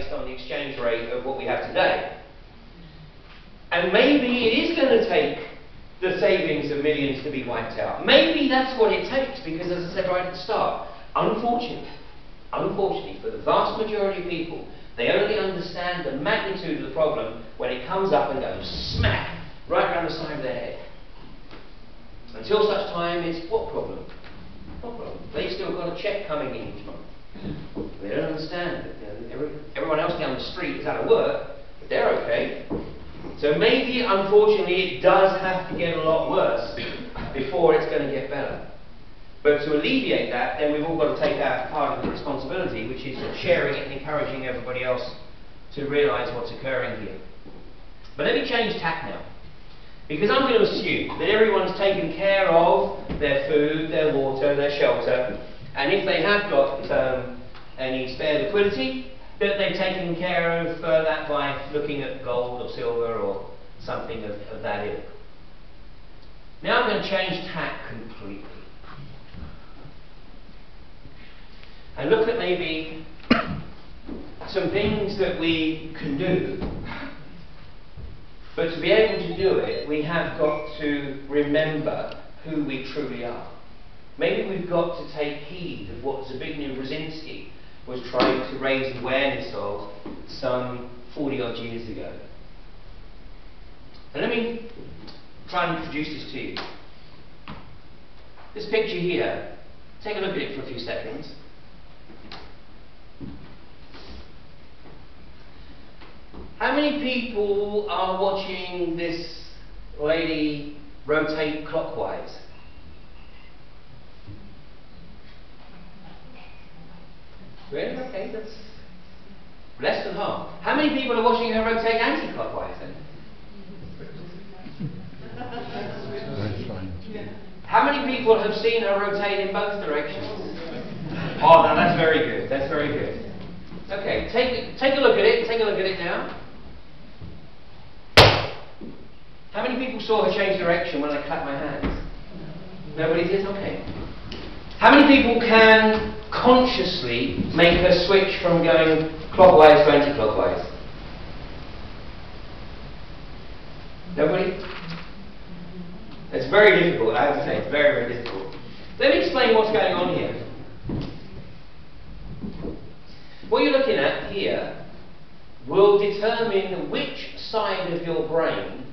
based on the exchange rate of what we have today. And maybe it is going to take the savings of millions to be wiped out. Maybe that's what it takes, because as I said right at the start, unfortunately, for the vast majority of people, they only understand the magnitude of the problem when it comes up and goes smack right around the side of their head. Until such time, it's what problem? What problem? They've still got a cheque coming in each month. They don't understand that everyone else down the street is out of work, but they're okay. So maybe, unfortunately, it does have to get a lot worse before it's going to get better. But to alleviate that, then we've all got to take our part of the responsibility, which is sharing it and encouraging everybody else to realise what's occurring here. But let me change tack now. Because I'm going to assume that everyone's taken care of their food, their water, their shelter, and if they have got any spare liquidity, that they've taken care of that by looking at gold or silver or something of that ilk. Now I'm going to change tack completely. And look at maybe some things that we can do. But to be able to do it, we have got to remember who we truly are. Maybe we've got to take heed of what Zbigniew Brzezinski was trying to raise awareness of some 40-odd years ago. And let me try and introduce this to you. This picture here, take a look at it for a few seconds. How many people are watching this lady rotate clockwise? Really? Okay, that's less than half. How many people are watching her rotate anti-clockwise then? How many people have seen her rotate in both directions? Oh, no, that's very good. That's very good. Okay, take a look at it. Take a look at it now. How many people saw her change direction when I clapped my hands? Nobody did? Okay. How many people can consciously make her switch from going clockwise to anti-clockwise? Nobody? It's very difficult, I have to say. It's very, very difficult. Let me explain what's going on here. What you're looking at here will determine which side of your brain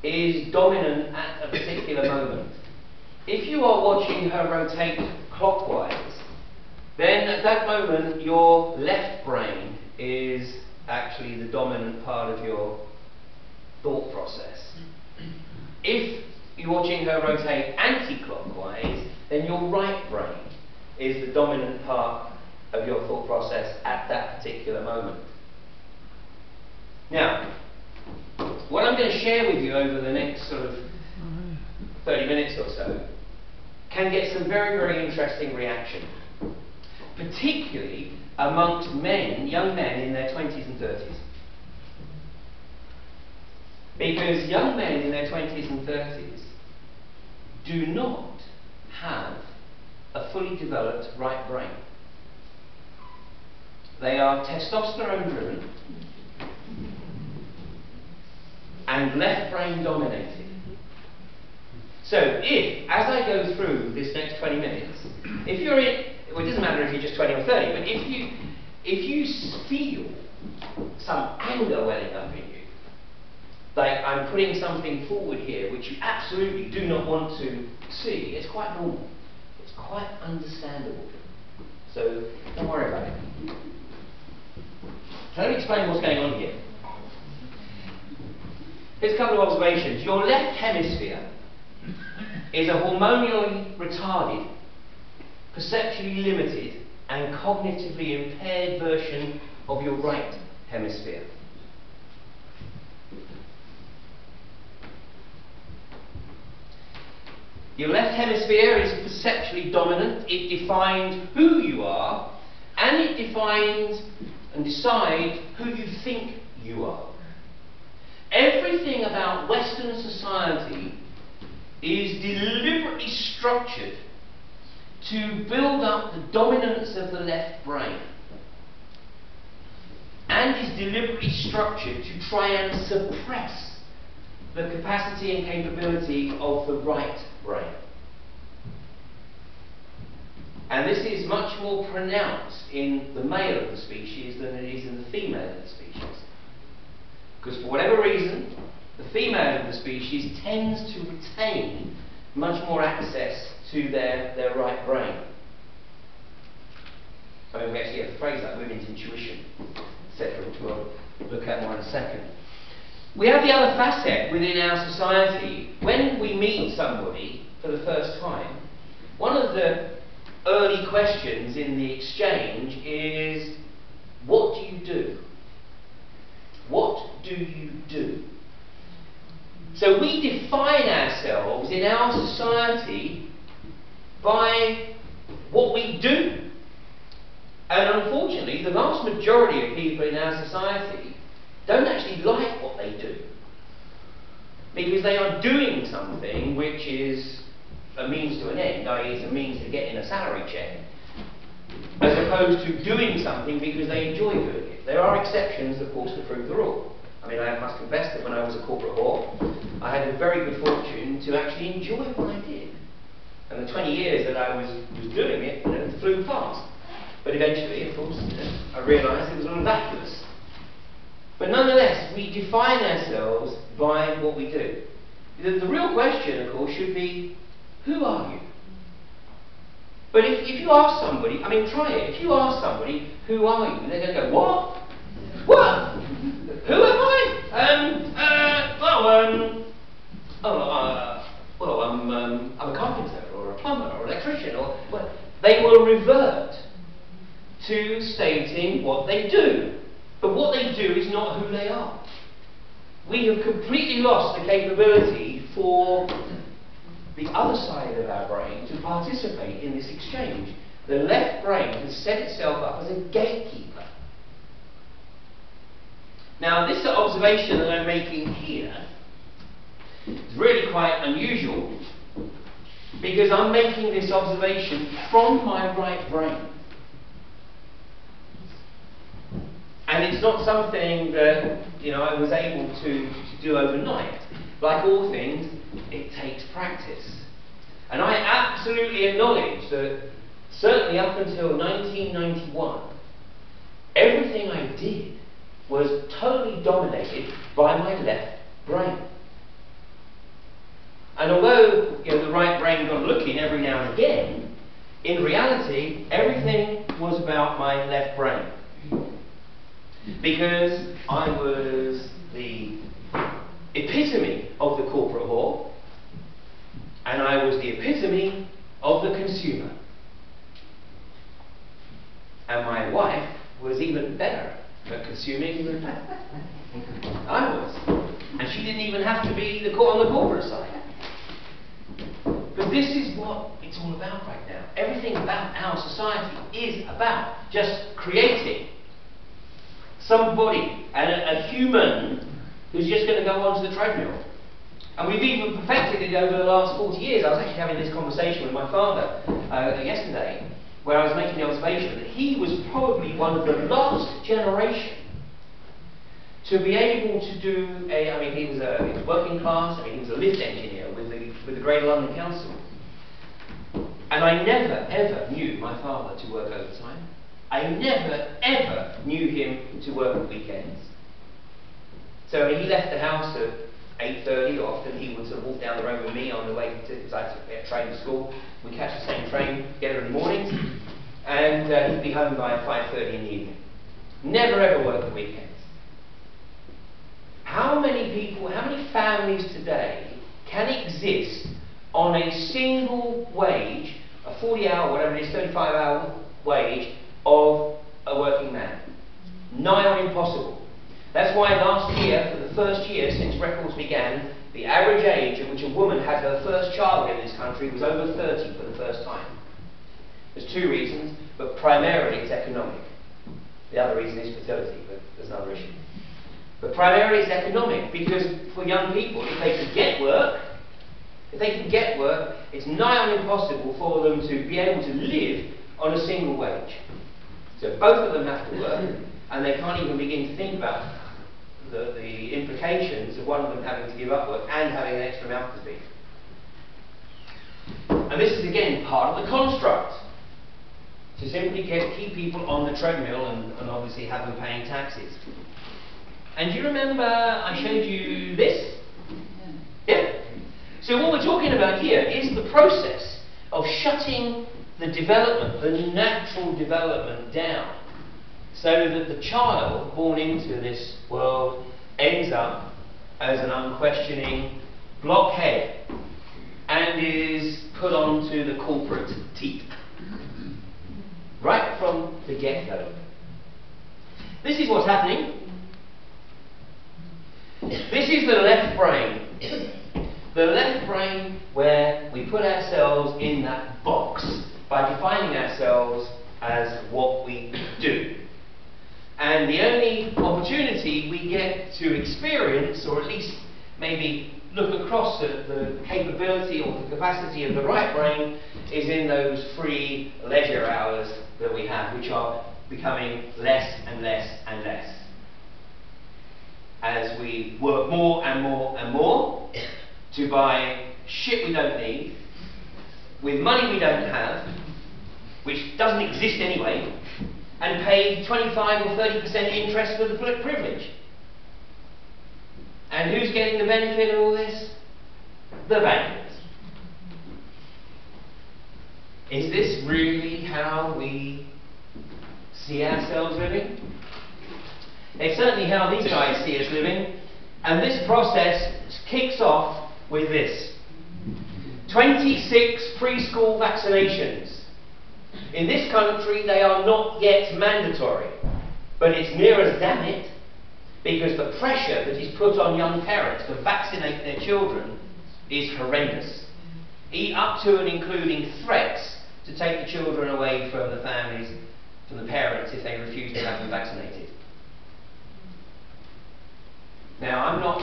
is dominant at a particular moment. If you are watching her rotate clockwise, then at that moment your left brain is actually the dominant part of your thought process. If you're watching her rotate anti-clockwise, then your right brain is the dominant part of your thought process at that particular moment. Now, what I'm going to share with you over the next sort of 30 minutes or so can get some very, very interesting reaction, particularly amongst men, young men in their 20s and 30s. Because young men in their 20s and 30s do not have a fully developed right brain. They are testosterone driven and left brain dominated. So if, as I go through this next 20 minutes, if you're in, well, it doesn't matter if you're just 20 or 30, but if you feel some anger welling up in you, like I'm putting something forward here which you absolutely do not want to see, it's quite normal. It's quite understandable. So don't worry about it. So let me explain what's going on here. Here's a couple of observations. Your left hemisphere is a hormonally retarded, perceptually limited, and cognitively impaired version of your right hemisphere. Your left hemisphere is perceptually dominant. It defines who you are, and it defines and decides who you think you are. Everything about Western society is deliberately structured to build up the dominance of the left brain. and is deliberately structured to try and suppress the capacity and capability of the right brain. And this is much more pronounced in the male of the species than it is in the female of the species. Because for whatever reason, the female of the species tends to retain much more access to their right brain. I mean, we actually have a phrase like women's intuition, etc., which we'll look at more in a second. We have the other facet within our society. When we meet somebody for the first time, one of the early questions in the exchange is, what do you do? What do you do? So we define ourselves in our society by what we do. And unfortunately, the vast majority of people in our society don't actually like what they do, because they are doing something which is a means to an end, i.e. it's a means to getting a salary check, as opposed to doing something because they enjoy doing it. There are exceptions, of course, to prove the rule. I mean, I must confess that when I was a corporate whore, I had the very good fortune to actually enjoy what I did. And the 20 years that I was doing it, flew past. But eventually, of course, I realised it was all vacuous. But nonetheless, we define ourselves by what we do. The real question, of course, should be, who are you? But if you ask somebody, I mean, try it. If you ask somebody, who are you? They're going to go, what? What? Who am I? I'm a carpenter, or a plumber, or an electrician, or well, they will revert to stating what they do. But what they do is not who they are. We have completely lost the capability for the other side of our brain to participate in this exchange. The left brain has set itself up as a gatekeeper. Now, this observation that I'm making here is really quite unusual, because I'm making this observation from my right brain. And it's not something that, I was able to do overnight. Like all things, it takes practice. And I absolutely acknowledge that, certainly up until 1991, everything I did was totally dominated by my left brain. And although the right brain got looking every now and again, in reality, everything was about my left brain. Because I was the epitome of the corporate whore, and I was the epitome of the consumer. And my wife was even better at consuming than I was. And she didn't even have to be on the corporate side. But this is what it's all about right now. Everything about our society is about just creating somebody, a human, who's just going to go onto the treadmill. And we've even perfected it over the last 40 years. I was actually having this conversation with my father yesterday, where I was making the observation that he was probably one of the last generation to be able to do he was working class. He was a lift engineer with the Greater London Council. And I never ever knew my father to work overtime. I never ever knew him to work at weekends. So he left the house at 8:30. Often he would sort of walk down the road with me on the way to, because I had to get a train to school. We'd catch the same train together in the mornings, and he'd be home by 5:30 in the evening. Never ever worked at weekends. How many people, how many families today can exist on a single wage, a 40-hour, whatever it is, 35-hour wage of a working man? Nigh on impossible. That's why last year, for the first year since records began, the average age at which a woman had her first child in this country was over 30 for the first time. There's two reasons, but primarily it's economic. The other reason is fertility, but there's another issue. But primarily it's economic, because for young people, if they can get work, it's nigh on impossible for them to be able to live on a single wage. So both of them have to work, and they can't even begin to think about the implications of one of them having to give up work and having an extra mouth to feed. And this is again part of the construct, to simply keep people on the treadmill and obviously have them paying taxes. And do you remember I showed you this? Yeah. So what we're talking about here is the process of shutting the development, the natural development down, so that the child born into this world ends up as an unquestioning blockhead and is put onto the corporate teat right from the get-go. This is what's happening. This is the left brain. The left brain where we put ourselves in that box by defining ourselves as what we do. And the only opportunity we get to experience, or at least maybe look across the capability or the capacity of the right brain, is in those free leisure hours that we have, which are becoming less and less and less, as we work more and more and more to buy shit we don't need, with money we don't have, which doesn't exist anyway, and pay 25 or 30% interest for the privilege. And who's getting the benefit of all this? The bankers. Is this really how we see ourselves living? It's certainly how these guys see us living, and this process kicks off with this. 26 preschool vaccinations. In this country they are not yet mandatory, but it's near as damn it, because the pressure that is put on young parents to vaccinate their children is horrendous, up to and including threats to take the children away from the families, from the parents, if they refuse to have them vaccinated. Now, I'm not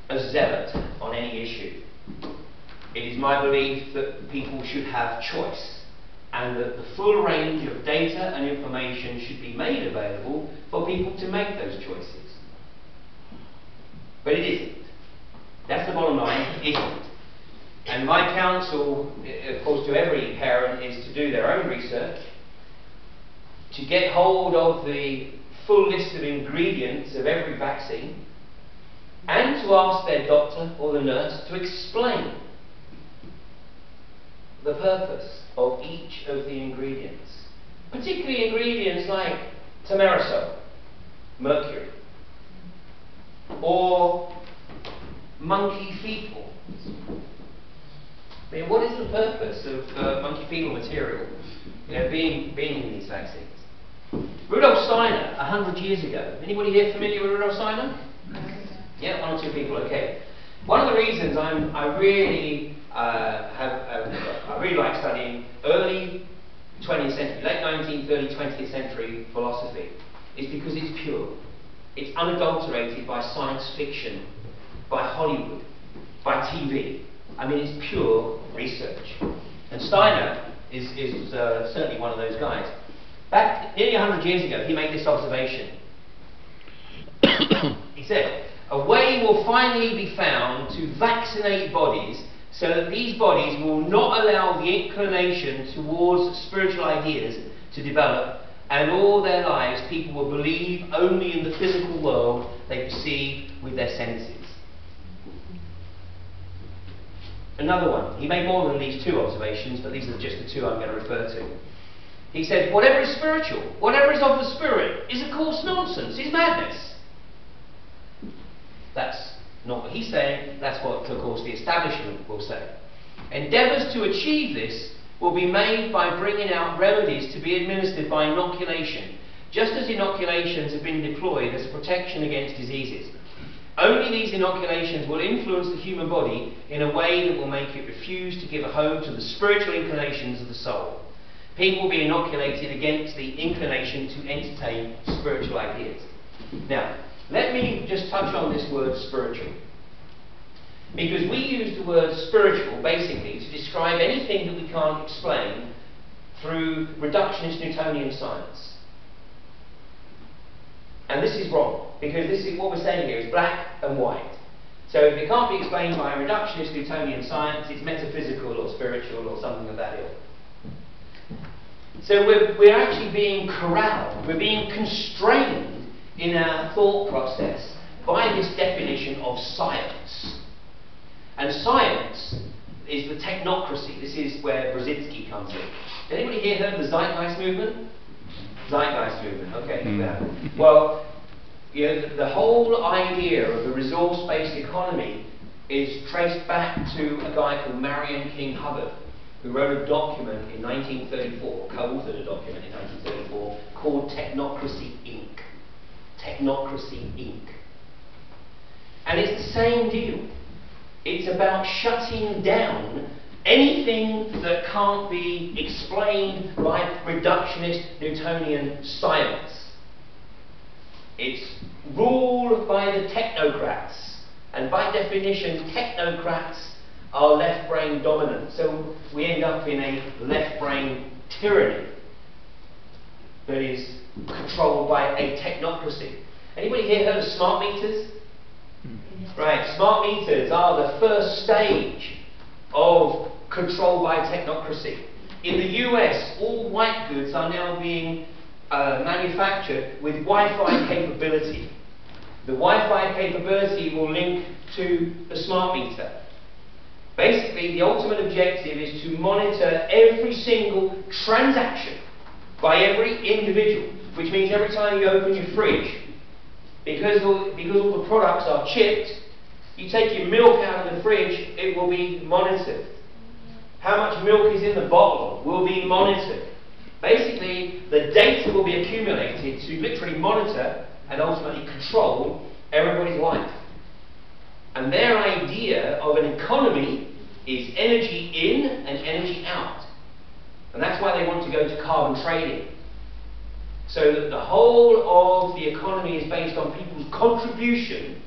a zealot on any issue. It is my belief that people should have choice, and that the full range of data and information should be made available for people to make those choices. But it isn't. That's the bottom line, it isn't. And my counsel, of course, to every parent is to do their own research, to get hold of the full list of ingredients of every vaccine, and to ask their doctor or the nurse to explain the purpose of each of the ingredients. Particularly ingredients like thimerosal, mercury, or monkey fecal. I mean, what is the purpose of monkey fecal material, being in these vaccines? Rudolf Steiner, 100 years ago. Anybody here familiar with Rudolf Steiner? Yeah, one or two people. Okay. One of the reasons I really like studying early 20th century, late 19th, early 20th century philosophy is because it's pure. It's unadulterated by science fiction, by Hollywood, by TV. I mean, it's pure research. And Steiner is certainly one of those guys. Back nearly 100 years ago, he made this observation. He said, a way will finally be found to vaccinate bodies so that these bodies will not allow the inclination towards spiritual ideas to develop, and all their lives people will believe only in the physical world they perceive with their senses. Another one. He made more than these two observations, but these are just the two I'm going to refer to. He said, whatever is spiritual, whatever is of the spirit, is of course nonsense, is madness. That's not what he's saying, that's what, of course, the establishment will say. Endeavours to achieve this will be made by bringing out remedies to be administered by inoculation, just as inoculations have been deployed as a protection against diseases. Only these inoculations will influence the human body in a way that will make it refuse to give a home to the spiritual inclinations of the soul. People will be inoculated against the inclination to entertain spiritual ideas. Now, let me just touch on this word spiritual. Because we use the word spiritual basically to describe anything that we can't explain through reductionist Newtonian science. And this is wrong, because this is what we're saying here is black and white. So if it can't be explained by a reductionist Newtonian science, it's metaphysical or spiritual or something of that ilk. So we're actually being corralled, we're being constrained in our thought process by this definition of science. And science is the technocracy. This is where Brzezinski comes in. Anybody here heard of the Zeitgeist movement? Zeitgeist movement, okay. Yeah. Well, you know, the whole idea of the resource-based economy is traced back to a guy called Marion King Hubbard, who wrote a document in 1934, co-authored a document in 1934, called Technocracy Inc. Technocracy Inc. And it's the same deal. It's about shutting down anything that can't be explained by reductionist Newtonian science. It's ruled by the technocrats, and by definition technocrats are left brain dominant, so we end up in a left brain tyranny that is controlled by a technocracy. Anybody here heard of smart meters? Right, smart meters are the first stage of control by technocracy. In the US, all white goods are now being manufactured with Wi-Fi capability. The Wi-Fi capability will link to the smart meter. Basically, the ultimate objective is to monitor every single transaction by every individual, which means every time you open your fridge, because all the products are chipped, you take your milk out of the fridge, it will be monitored. How much milk is in the bottle will be monitored. Basically, the data will be accumulated to literally monitor and ultimately control everybody's life. And their idea of an economy is energy in and energy out. And that's why they want to go to carbon trading. So that the whole of the economy is based on people's contribution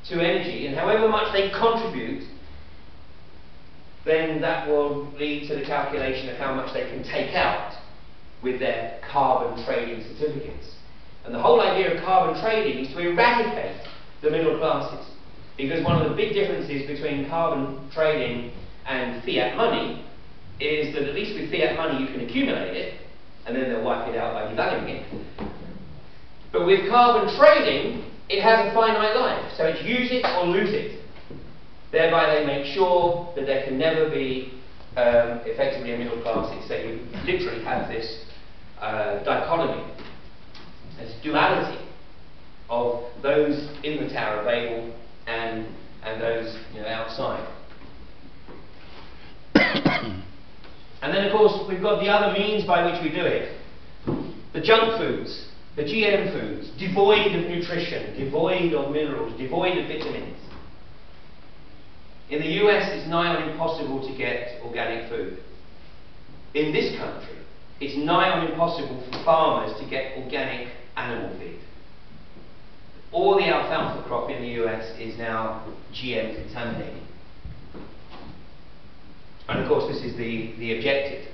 to energy, and however much they contribute, then that will lead to the calculation of how much they can take out with their carbon trading certificates. And the whole idea of carbon trading is to eradicate the middle classes. Because one of the big differences between carbon trading and fiat money is that at least with fiat money you can accumulate it, and then they'll wipe it out by devaluing it. But with carbon trading, it has a finite life, so it's use it or lose it. Thereby they make sure that there can never be effectively a middle class. So you literally have this dichotomy, this duality of those in the Tower of Babel and those outside. And then of course we've got the other means by which we do it. The junk foods, the GM foods, devoid of nutrition, devoid of minerals, devoid of vitamins. In the US it's nigh on impossible to get organic food. In this country it's nigh on impossible for farmers to get organic animal feed. All the alfalfa crop in the US is now GM contaminated. And of course this is the objective.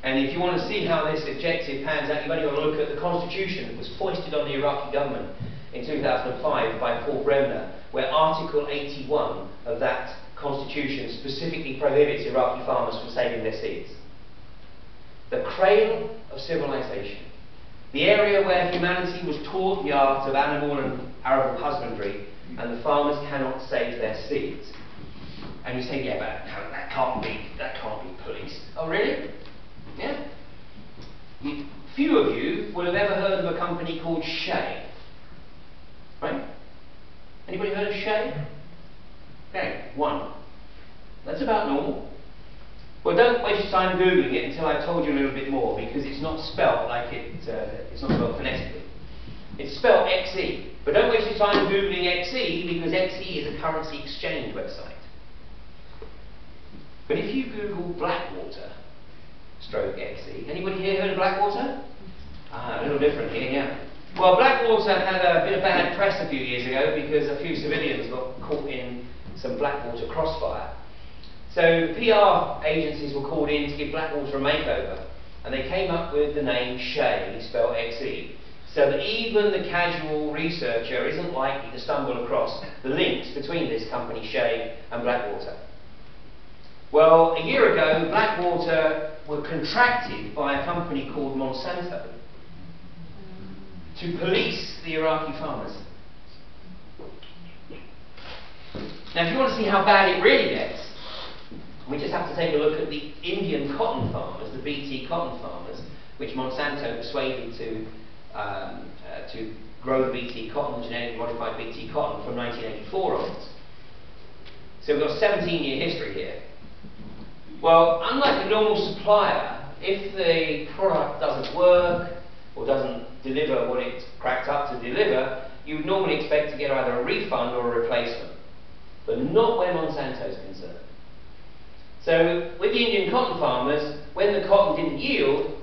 And if you want to see how this objective pans out, you've only got to look at the constitution that was foisted on the Iraqi government in 2005 by Paul Bremner, where Article 81 of that constitution specifically prohibits Iraqi farmers from saving their seeds. The cradle of civilization. The area where humanity was taught the art of animal and arable husbandry, and the farmers cannot save their seeds. And you say, yeah, but no, that can't be policed. Oh, really? Yeah. Few of you will have ever heard of a company called Shea. Right? Anybody heard of Shea? Okay, one. That's about normal. Well, don't waste your time Googling it until I've told you a little bit more, because it's not spelt like it's not spelt phonetically. It's spelt XE. But don't waste your time Googling XE, because XE is a currency exchange website. But if you Google Blackwater, stroke XE, anybody here heard of Blackwater? A little different here, yeah. Well, Blackwater had a bit of bad press a few years ago because a few civilians got caught in some Blackwater crossfire. So PR agencies were called in to give Blackwater a makeover, and they came up with the name Shea, spelled XE. so that even the casual researcher isn't likely to stumble across the links between this company, Shea, and Blackwater. Well, a year ago, Blackwater were contracted by a company called Monsanto to police the Iraqi farmers. Now, if you want to see how bad it really gets, we just have to take a look at the Indian cotton farmers, the BT cotton farmers, which Monsanto persuaded to grow the BT cotton, genetically modified BT cotton, from 1984 onwards. So we've got a 17-year history here. Well, unlike a normal supplier, if the product doesn't work or doesn't deliver what it's cracked up to deliver, you would normally expect to get either a refund or a replacement. But not where Monsanto is concerned. So with the Indian cotton farmers, when the cotton didn't yield,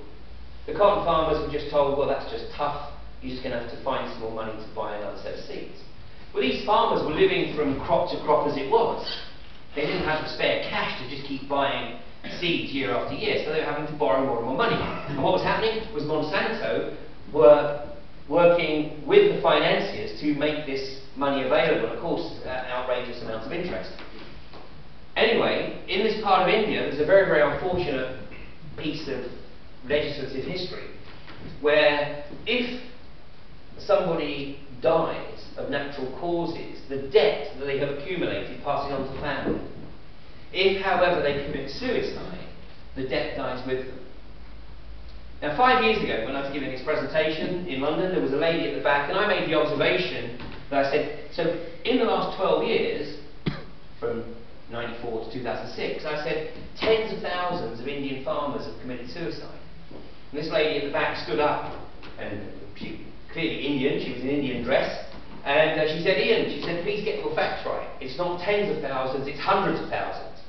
the cotton farmers were just told, well, that's just tough, you're just going to have to find some more money to buy another set of seeds. Well, these farmers were living from crop to crop as it was. They didn't have the spare cash to just keep buying seeds year after year, so they were having to borrow more and more money. And what was happening was Monsanto were working with the financiers to make this money available, and of course, outrageous amounts of interest. Anyway, in this part of India, there's a very, very unfortunate piece of legislative history where if somebody dies of natural causes, the debt that they have accumulated passes on to family. If, however, they commit suicide, the debt dies with them. Now, 5 years ago, when I was giving this presentation in London, there was a lady at the back, and I made the observation that I said, so in the last 12 years, from 94 to 2006, I said, tens of thousands of Indian farmers have committed suicide. And this lady at the back stood up, and she clearly Indian, she was in Indian dress, and she said, Ian, she said, please get your facts right. It's not tens of thousands, it's hundreds of thousands.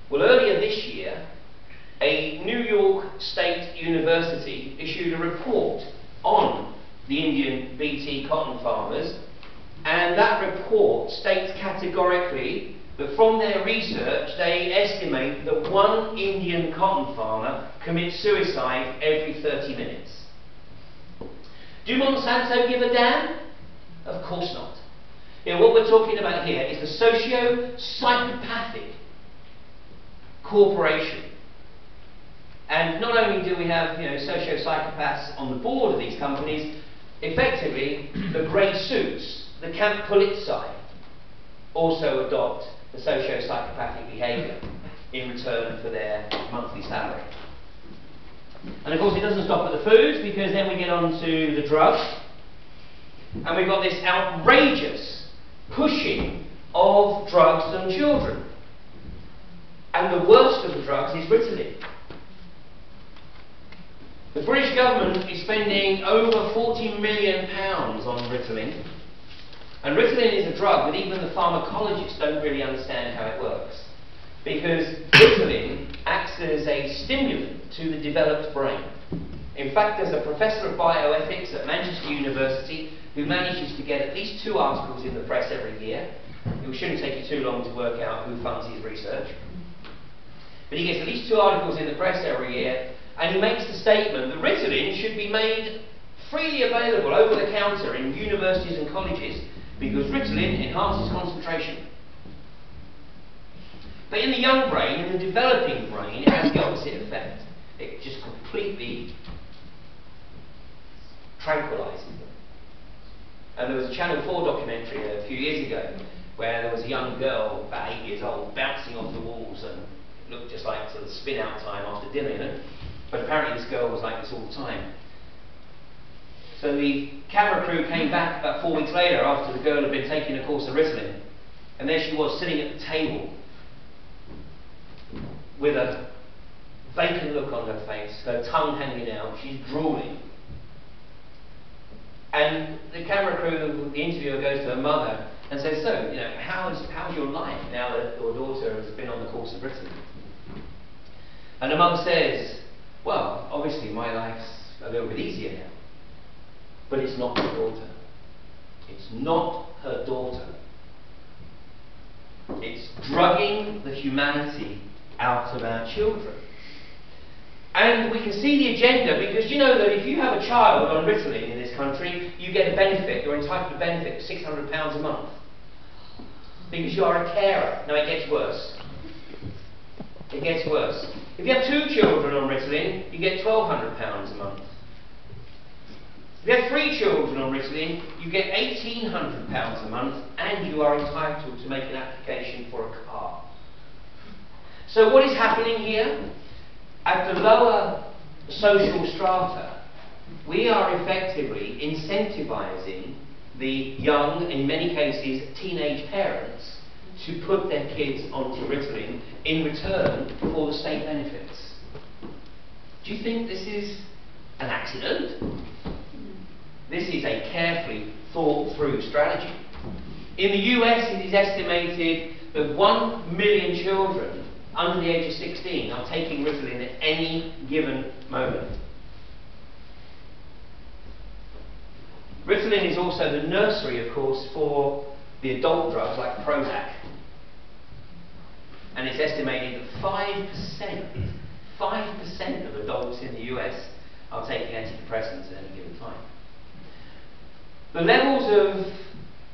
Well, earlier this year, a New York State University issued a report on the Indian BT cotton farmers, and that report states categorically that from their research they estimate that one Indian cotton farmer commits suicide every 30 minutes. Do Monsanto give a damn? Of course not. You know, what we're talking about here is the socio-psychopathic corporation. And not only do we have, socio-psychopaths on the board of these companies, effectively the grey suits, the Camp Polizei, also adopt the socio-psychopathic behaviour in return for their monthly salary. And of course it doesn't stop at the foods, because then we get on to the drugs, and we've got this outrageous pushing of drugs on children. And the worst of the drugs is Ritalin. The British government is spending over £40 million on Ritalin. And Ritalin is a drug that even the pharmacologists don't really understand how it works. Because Ritalin acts as a stimulant to the developed brain. In fact, there's a professor of bioethics at Manchester University who manages to get at least 2 articles in the press every year. It shouldn't take you too long to work out who funds his research. But he gets at least 2 articles in the press every year, and he makes the statement that Ritalin should be made freely available over the counter in universities and colleges because Ritalin enhances concentration. But in the young brain, in the developing brain, it has the opposite effect. It just completely tranquilises them. And there was a Channel 4 documentary a few years ago where there was a young girl, about 8 years old, bouncing off the walls, and it looked just like sort of spin-out time after dinner, you know? But apparently this girl was like this all the time. So the camera crew came back about 4 weeks later after the girl had been taking a course of Ritalin, and there she was sitting at the table with a vacant look on her face, her tongue hanging out, she's drooling. And the camera crew, the interviewer, goes to her mother and says, so, how's your life now that your daughter has been on the course of Ritalin? And the mother says, well, obviously my life's a little bit easier now. But it's not her daughter. It's not her daughter. It's drugging the humanity out of our children. And we can see the agenda because you know that if you have a child on Ritalin in this country, you get a benefit, you're entitled to a benefit of £600 a month. Because you are a carer. No, it gets worse. It gets worse. If you have 2 children on Ritalin, you get £1,200 a month. If you have 3 children on Ritalin, you get £1,800 a month, and you are entitled to make an application for a car. So what is happening here? At the lower social strata, we are effectively incentivising the young, in many cases teenage parents, to put their kids onto Ritalin in return for the state benefits. Do you think this is an accident? This is a carefully thought through strategy. In the US, it is estimated that 1 million children under the age of 16 are taking Ritalin at any given moment. Ritalin is also the nursery, of course, for the adult drugs like Prozac. And it's estimated that 5% of adults in the US are taking antidepressants at any given time. The levels of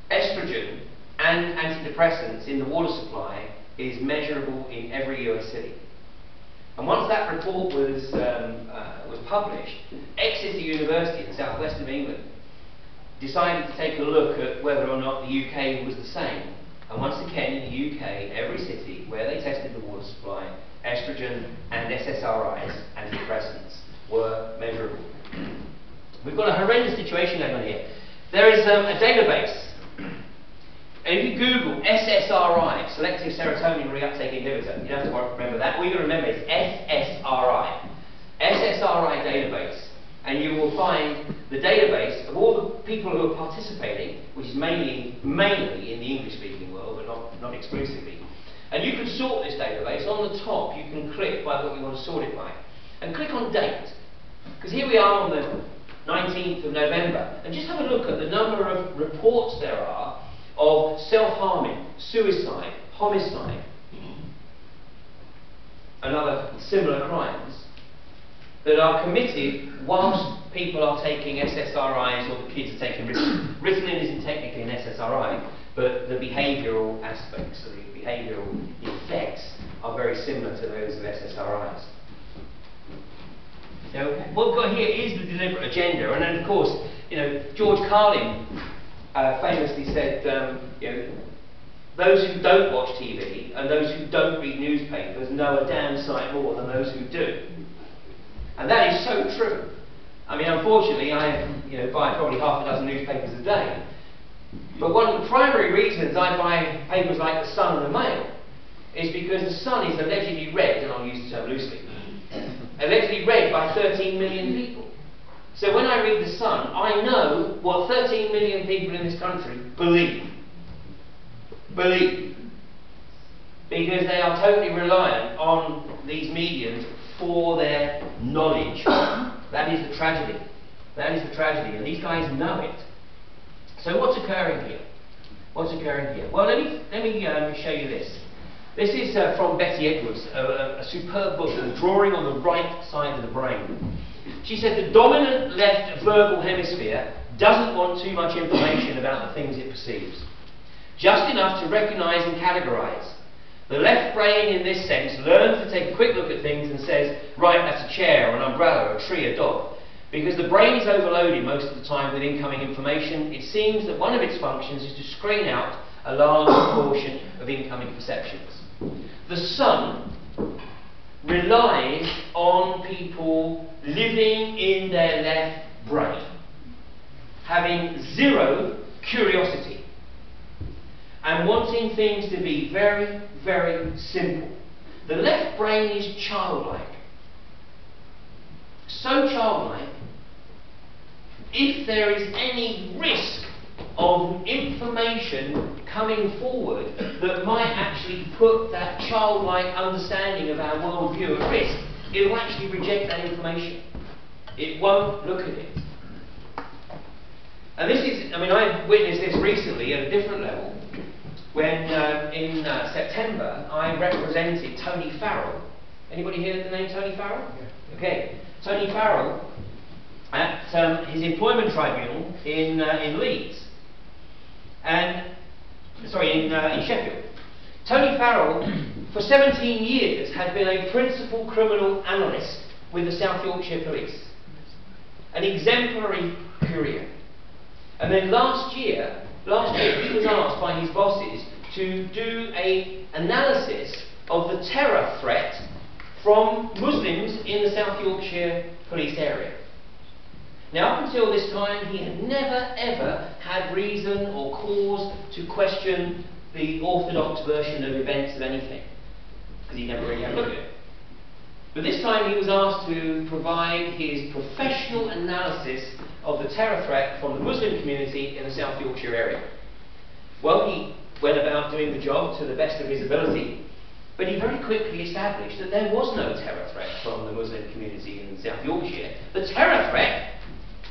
estrogen and antidepressants in the water supply is measurable in every US city. And once that report was published, Exeter University in the southwest of England decided to take a look at whether or not the UK was the same. And once again, in the UK, every city where they tested the water supply, estrogen and SSRIs, antidepressants, were measurable. We've got a horrendous situation going on here. There is a database. And if you Google SSRI, selective serotonin reuptake inhibitor, you don't have to remember that. All you've got to remember is SSRI. SSRI database. And you will find the database of all the people who are participating, which is mainly in the English-speaking world, but not exclusively. And you can sort this database. On the top, you can click by what you want to sort it by. And click on date. Because here we are on the 19th of November. And just have a look at the number of reports there are of self-harming, suicide, homicide, and other similar crimes that are committed whilst people are taking SSRIs or the kids are taking Ritalin. Ritalin isn't technically an SSRI, but the behavioural aspects, the behavioural effects are very similar to those of SSRIs. Now, what we've got here is the deliberate agenda, and then of course, you know, George Carlin famously said, you know, those who don't watch TV and those who don't read newspapers know a damn sight more than those who do. And that is so true. I mean, unfortunately, I buy probably half a dozen newspapers a day. But one of the primary reasons I buy papers like The Sun and The Mail is because The Sun is allegedly read, and I'll use the term loosely, allegedly read by 13 million people. So when I read The Sun, I know what 13 million people in this country believe. Because they are totally reliant on these mediums for their knowledge. That is the tragedy. That is the tragedy, and these guys know it. So what's occurring here? What's occurring here? Well, let me show you this. This is from Betty Edwards, a superb book, a drawing on the right side of the brain. She said the dominant left verbal hemisphere doesn't want too much information about the things it perceives. Just enough to recognise and categorise. The left brain, in this sense, learns to take a quick look at things and says, right, that's a chair, or an umbrella, a tree, a dog. Because the brain is overloaded most of the time with incoming information, it seems that one of its functions is to screen out a large proportion of incoming perceptions. The Sun relies on people living in their left brain, having zero curiosity, and wanting things to be very, very simple. The left brain is childlike. So childlike, if there is any risk of information coming forward that might actually put that childlike understanding of our worldview at risk, it will actually reject that information. It won't look at it. And this is, I mean, I witnessed this recently at a different level when in September I represented Tony Farrell. Anybody hear the name Tony Farrell? Yeah. Okay, Tony Farrell at his employment tribunal in Leeds, and in Sheffield. Tony Farrell, for 17 years, had been a principal criminal analyst with the South Yorkshire Police, an exemplary career. And then last year he was asked by his bosses to do an analysis of the terror threat from Muslims in the South Yorkshire Police area. Now, up until this time, he had never ever had reason or cause to question the orthodox version of events of anything, because he never really had a look at it. But this time he was asked to provide his professional analysis of the terror threat from the Muslim community in the South Yorkshire area. Well, he went about doing the job to the best of his ability, but he very quickly established that there was no terror threat from the Muslim community in South Yorkshire. The terror threat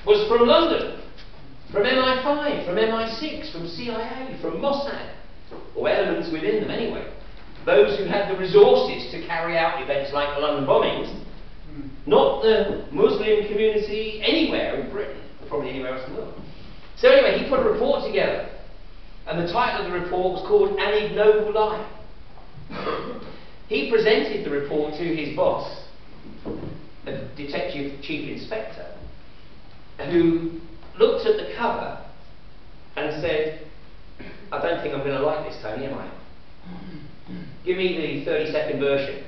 was from London, from MI5, from MI6, from CIA, from Mossad, or elements within them anyway. Those who had the resources to carry out events like the London bombings, not the Muslim community anywhere in Britain, or probably anywhere else in the world. So anyway, he put a report together, and the title of the report was called An Ignoble Lie. He presented the report to his boss, the Detective Chief Inspector, who looked at the cover and said, "I don't think I'm going to like this, Tony, am I? Give me the 30-second version."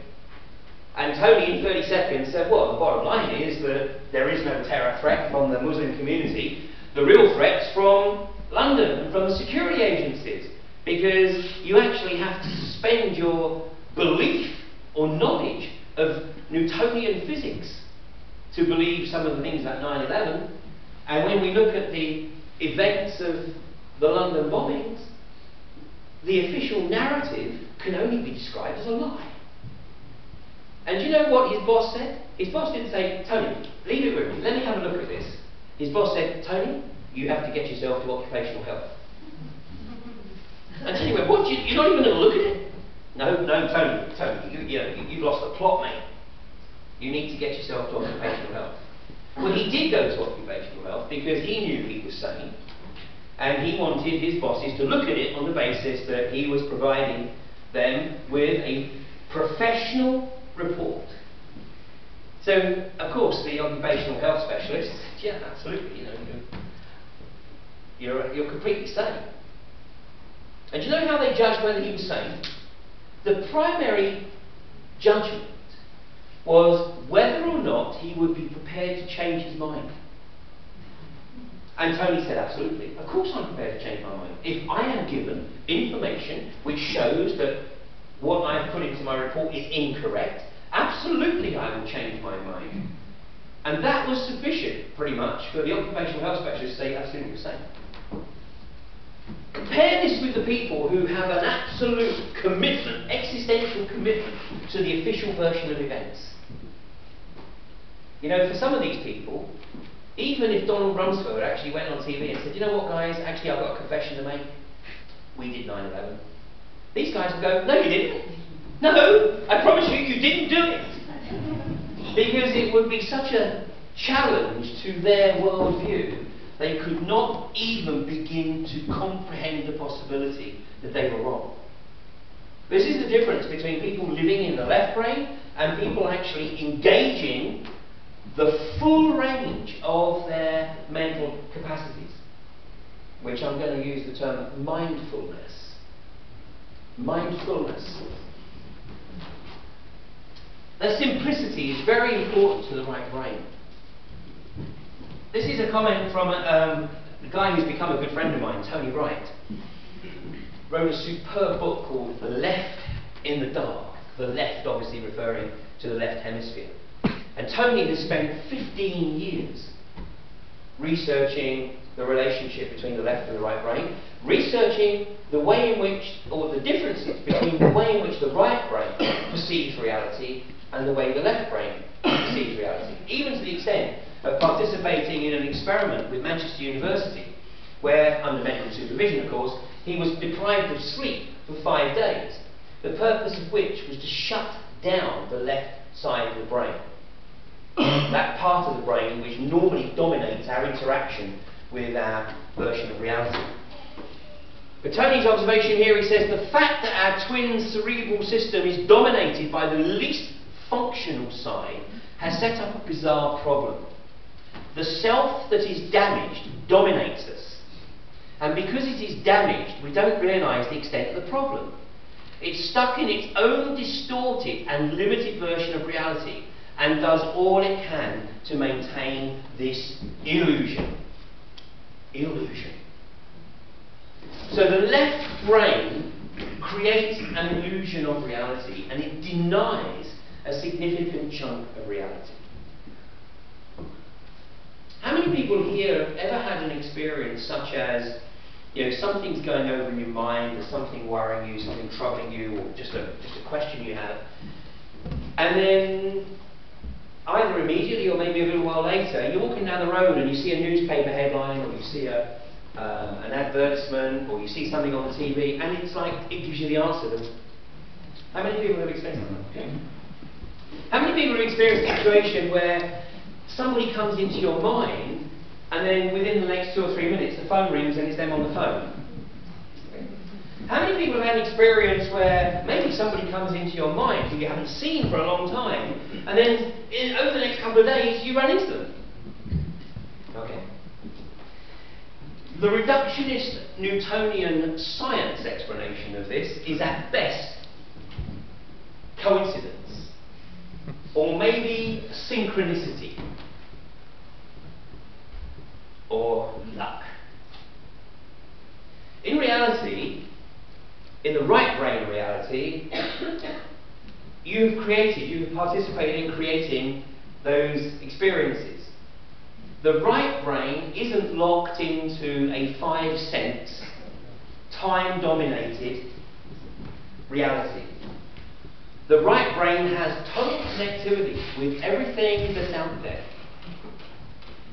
And Tony, in 30 seconds, said, "Well, the bottom line is that there is no terror threat from the Muslim community. The real threat's from London and from the security agencies, because you actually have to suspend your belief or knowledge of Newtonian physics to believe some of the things like 9/11. And when we look at the events of the London bombings, the official narrative can only be described as a lie." And do you know what his boss said? His boss didn't say, "Tony, leave it with me, let me have a look at this." His boss said, "Tony, you have to get yourself to occupational health." And Tony went, "What, you're not even going to look at it?" No, Tony, you've lost the plot, mate. You need to get yourself to occupational health." Well, he did go to occupational health because he knew he was sane, and he wanted his bosses to look at it on the basis that he was providing them with a professional report. So, of course, the occupational health specialist said, "Yeah, absolutely, you're completely sane." And do you know how they judged whether he was sane? The primary judgment was whether or not he would be prepared to change his mind. And Tony said, "Absolutely, of course I'm prepared to change my mind. If I am given information which shows that what I've put into my report is incorrect, absolutely I will change my mind." And that was sufficient, pretty much, for the occupational health specialist to say, "Absolutely the same." Compare this with the people who have an absolute commitment, existential commitment, to the official version of events. For some of these people, even if Donald Rumsfeld actually went on TV and said, "You know what, guys, actually I've got a confession to make. We did 9/11. These guys would go, "No, you didn't. No, I promise you, you didn't do it." Because it would be such a challenge to their worldview, they could not even begin to comprehend the possibility that they were wrong. This is the difference between people living in the left brain and people actually engaging the full range of their mental capacities, which I'm going to use the term mindfulness. Mindfulness. That simplicity is very important to the right brain. This is a comment from a guy who's become a good friend of mine, Tony Wright. Wrote a superb book called The Left in the Dark. The left obviously referring to the left hemisphere. And Tony has spent 15 years researching the relationship between the left and the right brain, researching the way in which, or the differences between the way in which the right brain perceives reality and the way the left brain perceives reality. Even to the extent of participating in an experiment with Manchester University, where, under medical supervision of course, he was deprived of sleep for 5 days, the purpose of which was to shut down the left side of the brain. that part of the brain which normally dominates our interaction with our version of reality. But Tony's observation here, he says, the fact that our twin cerebral system is dominated by the least functional side has set up a bizarre problem. The self that is damaged dominates us. And because it is damaged, we don't realise the extent of the problem. It's stuck in its own distorted and limited version of reality and does all it can to maintain this illusion. Illusion. So the left brain creates an illusion of reality and it denies a significant chunk of reality. How many people here have ever had an experience such as, you know, something's going over in your mind, or something worrying you, something troubling you, or just a question you have, and then either immediately or maybe a little while later, you're walking down the road and you see a newspaper headline, or you see an advertisement, or you see something on the TV, and it's like it gives you the answer. How many people have experienced that? Okay. How many people have experienced a situation where somebody comes into your mind, and then within the next 2 or 3 minutes the phone rings and it's them on the phone? How many people have had an experience where maybe somebody comes into your mind who you haven't seen for a long time, and then over the next couple of days you run into them? Okay. The reductionist Newtonian science explanation of this is at best coincidence, or maybe synchronicity, or luck. In reality, in the right brain reality, you've participated in creating those experiences. The right brain isn't locked into a 5-sense, time-dominated reality. The right brain has total connectivity with everything that's out there.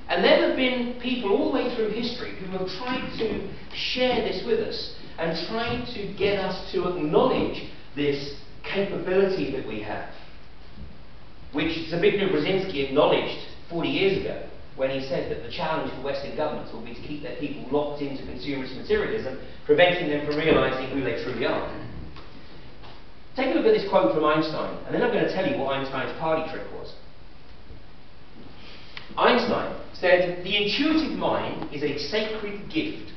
And there have been people all the way through history who have tried to share this with us and trying to get us to acknowledge this capability that we have, which Zbigniew Brzezinski acknowledged 40 years ago when he said that the challenge for Western governments will be to keep their people locked into consumerist materialism, preventing them from realising who they truly are. Take a look at this quote from Einstein, and then I'm going to tell you what Einstein's party trick was. Einstein said, "The intuitive mind is a sacred gift,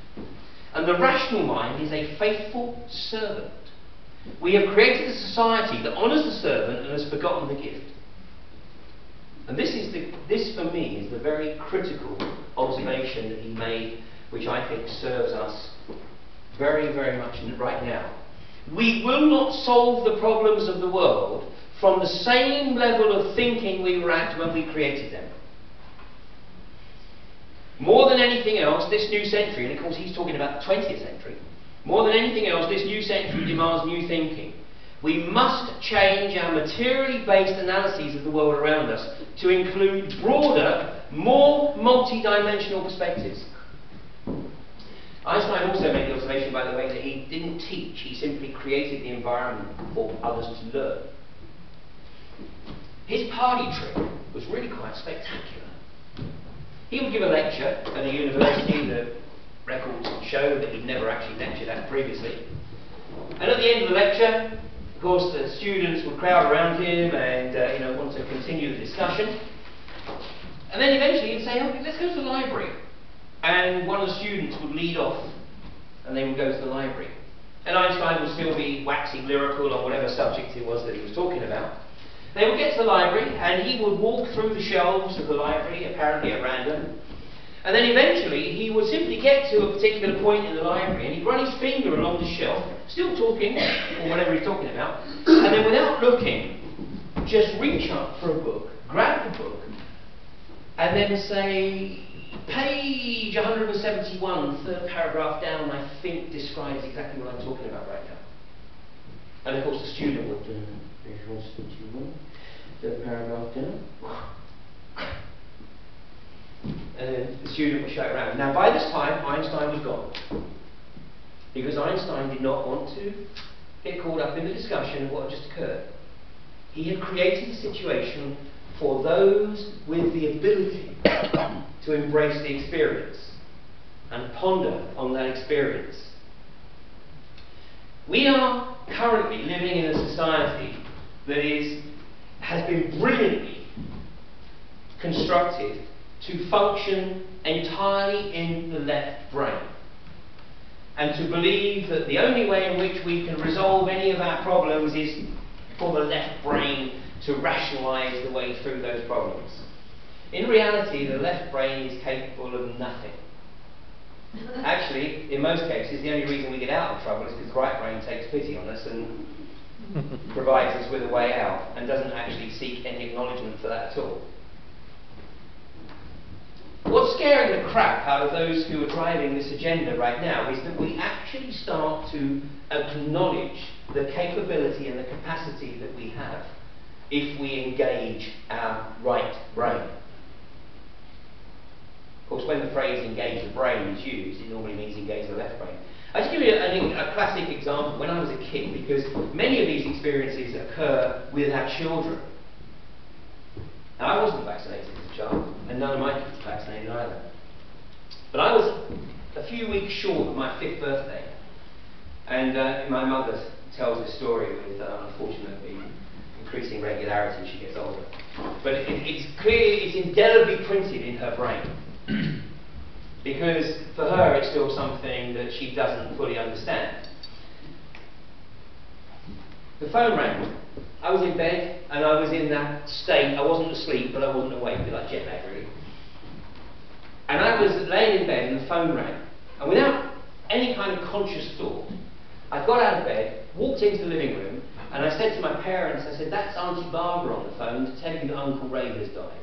and the rational mind is a faithful servant. We have created a society that honours the servant and has forgotten the gift." And this for me is the very critical observation that he made, which I think serves us very, very much right now. We will not solve the problems of the world from the same level of thinking we were at when we created them. More than anything else, this new century, and of course he's talking about the 20th century, more than anything else, this new century demands new thinking. We must change our materially based analyses of the world around us to include broader, more multi-dimensional perspectives. Einstein also made the observation, by the way, that he didn't teach, he simply created the environment for others to learn. His party trick was really quite spectacular. He would give a lecture at a university. The records show that he'd never actually lectured at previously. And at the end of the lecture, of course, the students would crowd around him and want to continue the discussion. And then eventually he'd say, "Okay, let's go to the library." And one of the students would lead off, and they would go to the library. And Einstein would still be waxing lyrical on whatever subject it was that he was talking about. They would get to the library, and he would walk through the shelves of the library, apparently at random. And then eventually, he would simply get to a particular point in the library, and he'd run his finger along the shelf, still talking, or whatever he's talking about, and then without looking, just reach up for a book, grab the book, and then say, "Page 171, third paragraph down, I think describes exactly what I'm talking about right now." And of course the student would do, "Page 171, third paragraph down." And then the student would shout around. Now by this time, Einstein was gone. Because Einstein did not want to get caught up in the discussion of what had just occurred. He had created a situation for those with the ability to embrace the experience and ponder on that experience. We are currently living in a society that has been brilliantly constructed to function entirely in the left brain, and to believe that the only way in which we can resolve any of our problems is for the left brain to rationalise the way through those problems. In reality, the left brain is capable of nothing. Actually, in most cases, the only reason we get out of trouble is because the right brain takes pity on us and provides us with a way out, and doesn't actually seek any acknowledgement for that at all. What's scaring the crap out of those who are driving this agenda right now is that we actually start to acknowledge the capability and the capacity that we have if we engage our right brain. Of course, when the phrase engage the brain is used, it normally means engage the left brain. I'll just give you a classic example. When I was a kid, because many of these experiences occur with our children. Now, I wasn't vaccinated as a child, and none of my kids were vaccinated either. But I was a few weeks short of my 5th birthday, and my mother tells this story with, unfortunately, increasing regularity as she gets older. But it's clearly, it's indelibly printed in her brain. Because for her it's still something that she doesn't fully understand. The phone rang. I was in bed and I was in that state. I wasn't asleep, but I wasn't awake, a bit like jet lag really. And I was laying in bed and the phone rang. And without any kind of conscious thought, I got out of bed, walked into the living room, and I said to my parents, I said, "That's Auntie Barbara on the phone to tell you that Uncle Ray has died."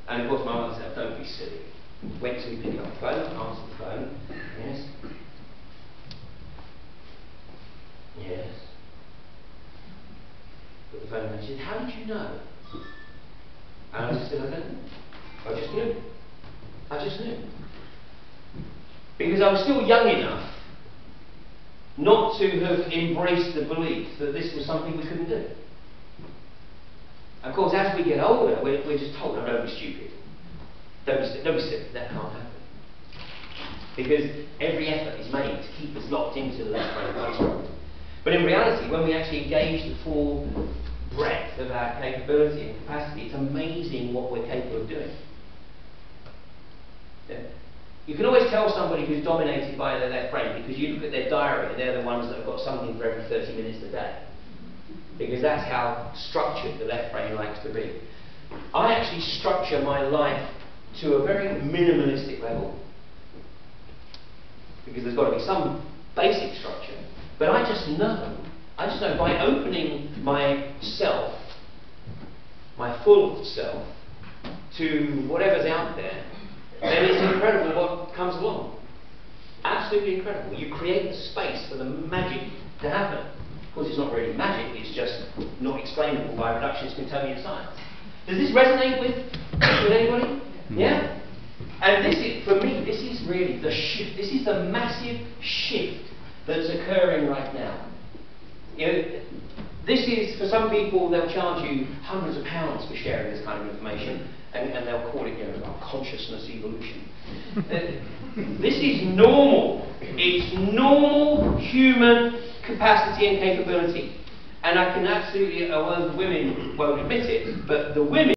And of course my mother said, "Don't be silly." Went to pick up the phone, answered the phone. Yes. Yes. Put the phone down. She said, "How did you know?" And I just said, "I don't know. I just knew. I just knew." Because I was still young enough not to have embraced the belief that this was something we couldn't do. Of course, as we get older, we're just told, "No, don't be stupid. Don't be silly, that can't happen." Because every effort is made to keep us locked into the left brain construct. But in reality, when we actually engage the full breadth of our capability and capacity, it's amazing what we're capable of doing. Yeah. You can always tell somebody who's dominated by their left brain because you look at their diary and they're the ones that have got something for every 30 minutes a day. Because that's how structured the left brain likes to be. I actually structure my life to a very minimalistic level. Because there's got to be some basic structure. But I just know by opening myself, my full self, to whatever's out there, then it's incredible what comes along. Absolutely incredible. You create the space for the magic to happen. Of course, it's not really magic, it's just not explainable by reductionist Newtonian science. Does this resonate with anybody? Yeah? And this is, for me, this is really the shift. This is the massive shift that's occurring right now. You know, this is, for some people, they'll charge you hundreds of pounds for sharing this kind of information, and they'll call it, you know, consciousness evolution. This is normal. It's normal human capacity and capability. And I can absolutely, well, the women won't admit it, but the women